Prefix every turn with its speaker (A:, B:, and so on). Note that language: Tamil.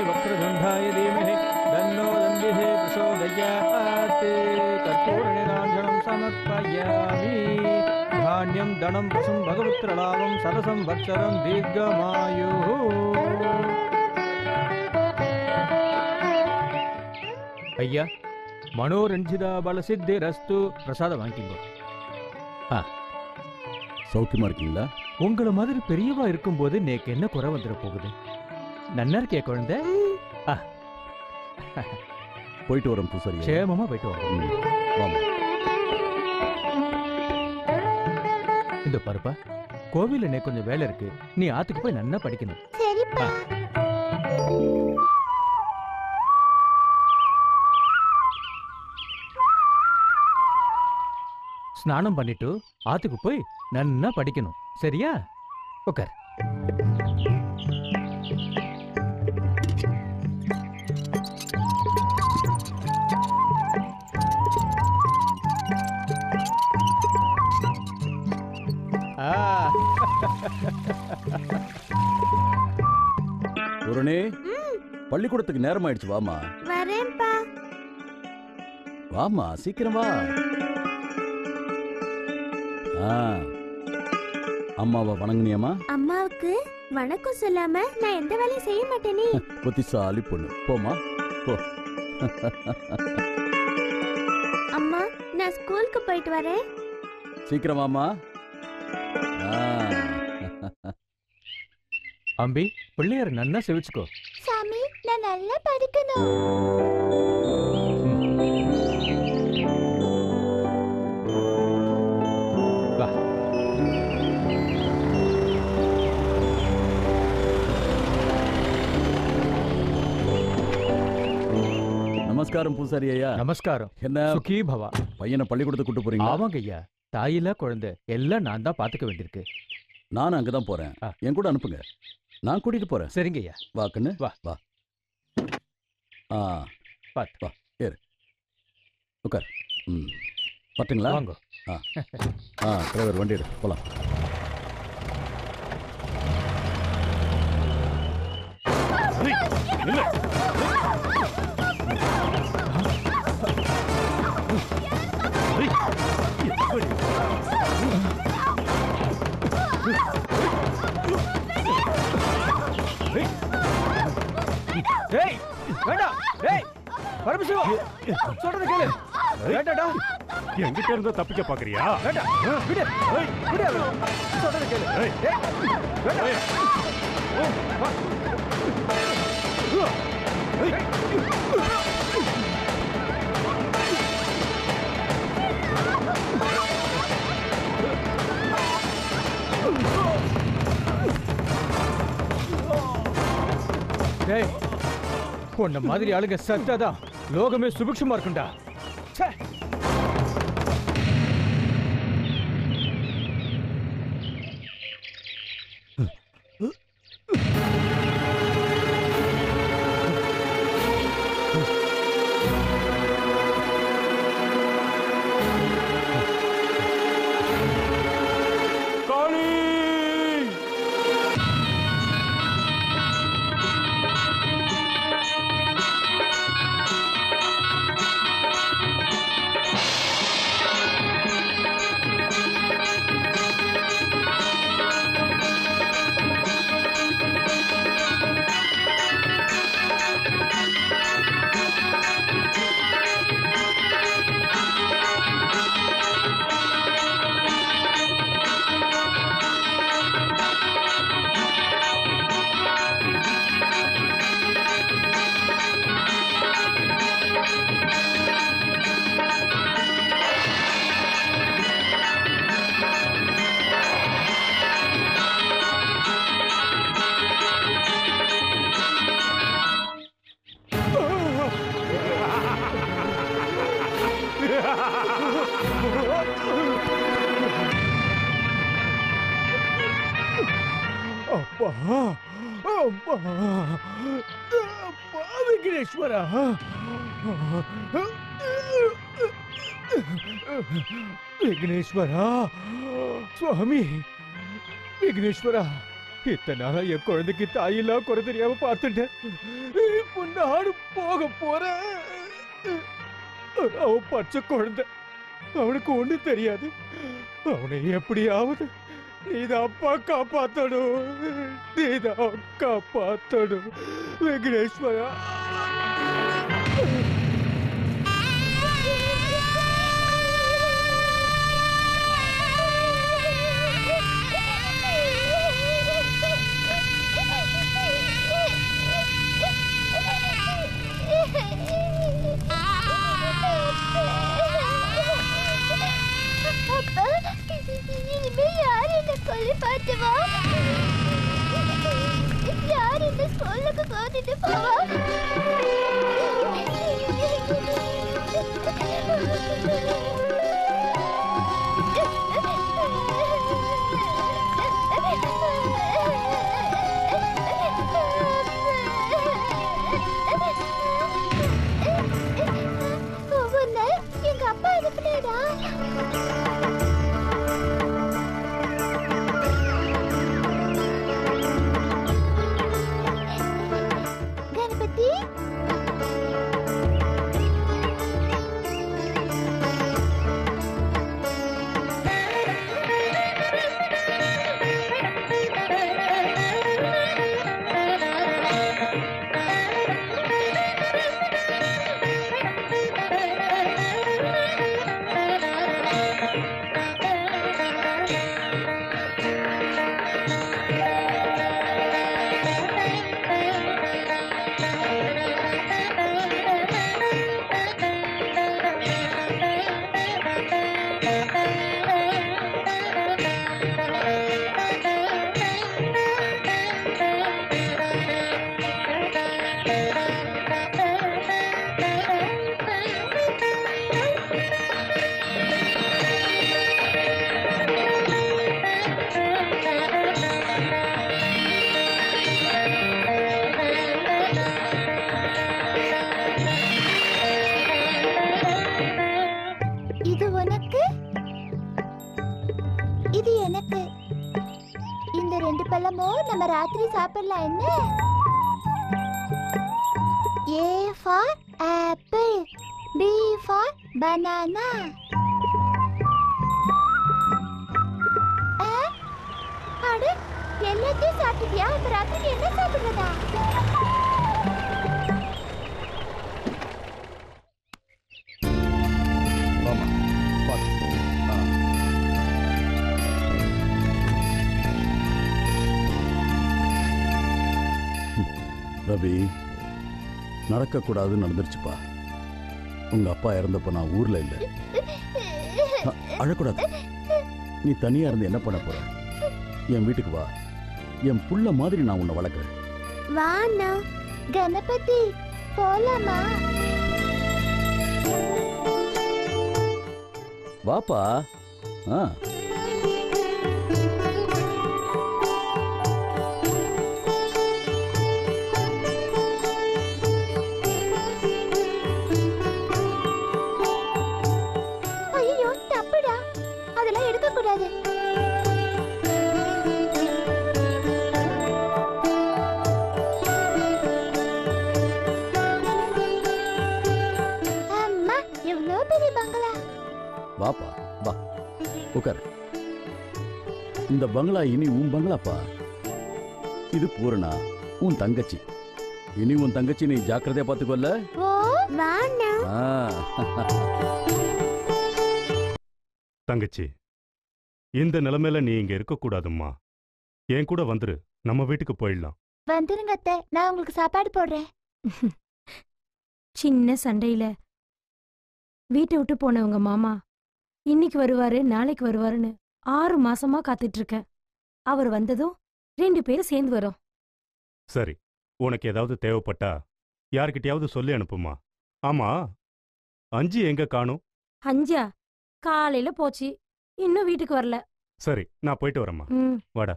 A: वक्रतुण्डाय धीमहि तन्नो दन्दिः प्रचोदयात् कर्पूरनीराञ्जनं समर्पयामि धान्यं धनं वसुं भगवत्रलाभं सरसंवत्सरं दीर्घमायुः ஐயா மனோரஞ்சிதா பலசித்திரஸ்து பிரசாதம் வாங்கிக்கோ.
B: சௌக்கியமா இருக்கீங்களா?
A: உங்களை மாதிரி பெரியவா இருக்கும்போது நேக்கு என்ன குறை வந்துட போகுது? நன்னா இருக்கே குழந்தை.
B: போயிட்டு வரோம் பூசாரி.
A: க்ஷேமமா போயிட்டு வரோம். இந்த பருப்பா கோவில்ல நே கொஞ்சம் வேலை இருக்கு, நீ ஆத்துக்கு போய் நன்னா படிக்கணும். ஸ்நானம் பண்ணிட்டு ஆத்துக்கு போய் நன்னா படிக்கணும், சரியா? உட்கார்.
B: பூரணி, பள்ளிக்கூடத்துக்கு நேரம் ஆயிடுச்சு. வாமா.
C: வரேன்ப்பா.
B: வாமா, சீக்கிரம் வா. அம்மாவை வணங்குனியம்மா?
C: அம்மாவுக்கு வணக்கம் சொல்லாம நான் எந்த வேலையும் செய்ய மாட்டேனே.
B: புத்திசாலி பொண்ணு. போமா போ.
C: அம்மா, நான் ஸ்கூலுக்கு போயிட்டு வரேன்.
B: சீக்கிரமாமா.
A: அம்பி, பிள்ளையார் நன்னா செவிச்சுக்கோ.
C: சாமி, நான் நல்லா படிக்கணும்.
B: நமஸ்காரம் பூசாரி ஐயா.
A: நமஸ்காரம்.
B: என்ன
A: சுகி பவா.
B: பையனை பள்ளிக்கூடத்துக்கு கூட்டு போறீங்க?
A: ஆமாங்க ஐயா, தாயில்லா குழந்தை எல்லாம் நான் தான் பாத்துக்க வேண்டியிருக்கு.
B: நானும் அங்கதான் போறேன், என் கூட அனுப்புங்க. நான் கூட்டிட்டு போறேன்.
A: சரிங்க ஐயா.
B: வா கண்ணு,
A: வா
B: வா.
A: பாத்து
B: வா, ஏறு, உட்கார். பட்டுங்களா?
A: வாங்க.
B: டிரைவர் வண்டி எடு, போலாம்.
D: என்கிட்ட இருந்தா தப்பிக்க பாக்குறியா?
A: உன்ன மாதிரி ஆளுங்க சத்தாதான் லோகமே சுபிக்ஷமா இருக்குண்டா. விக்னேஸ்வரா, விக்னேஸ்வரா, சுவாமி விக்னேஸ்வரா, இத்தனை நாளா என் குழந்தைக்கு தாயில்லா குறை தெரியாம பார்த்துட்டேன். இப்போ நானும் போக போறேன். அவன் பச்சை குழந்தை, அவனுக்கு ஒண்ணு தெரியாது. அவனை எப்படியாவது நீதான் அப்பா காப்பாத்தணும், நீதான் காப்பாத்தணும் வெங்கடேஸ்வரா.
C: இனிமே யார் என்ன கொல்லி பார்த்துவா? யார் என்ன ஸ்கூலுக்கு கூட்டிட்டு போவா? ஒவ்வொன்னு எங்க அப்பா அனுப்பினேடா. கணபதி, இது உனக்கு, இது எனக்கு. இந்த ரெண்டு பழமும் நம்ம ராத்திரி சாப்பிடலாம் என்ன? A for apple, B for banana. அட, எல்லாத்தையும் சாப்பிட்டியா? இப்ப ராத்திரி என்ன சாப்பிடுறதா?
B: வாமா பார்த்து. ரவி, நடக்கக்கூடாதுன்னு நடந்துருச்சுப்பா. உங்க அப்பா இறந்தப்ப நான் ஊர்ல இல்லை. அழக்கூடாது. நீ தனியா இருந்து என்ன பண்ண போற? என் வீட்டுக்கு வா. என் புள்ள மாதிரி நான் உன்னை வளர்க்குறேன்.
C: வாண்ணா. கணபதி, போலாமா?
B: வாப்பா. ஆ
C: ஐயோ, தப்புடா. அதெல்லாம் எடுக்க கூடாது. அம்மா, எவ்வளோ பெரிய பங்களா.
B: வாப்பா வா, உட்கார். இந்த பங்களா இனி உன் பங்களாப்பா. இது பூரணா, உன் தங்கச்சி. இனி உன் தங்கச்சி நீ ஜாக்கிரதையா பாத்துக்கொள்ள.
C: ஓ, வாண்ணா.
D: தங்கச்சி, இந்த நிலைமையில நீ இங்க இருக்க கூடாதும்மா. என் கூட வந்துரு, நம்ம வீட்டுக்கு போயிடலாம்.
C: வந்துருங்க அத்தை, நான் உங்களுக்கு சாப்பாடு போடுறேன்.
E: சின்ன சண்டையில வீட்டை விட்டு போனவங்க மாமா இன்னைக்கு வருவாரு நாளைக்கு வருவாருன்னு 6 மாசமா காத்துட்டு இருக்கேன். அவர் வந்ததும் 2 பேரும் சேர்ந்து வரோம்.
D: சரி, உனக்கு ஏதாவது தேவைப்பட்டா யார்கிட்டயாவது சொல்லி அனுப்புமா. ஆமா, அஞ்சு எங்க காணும்?
E: அஞ்சா காலையில போச்சு, இன்னும் வீட்டுக்கு வரல.
D: சரி, நான் போயிட்டு வரேம்மா.
E: ம்.
D: வாடா.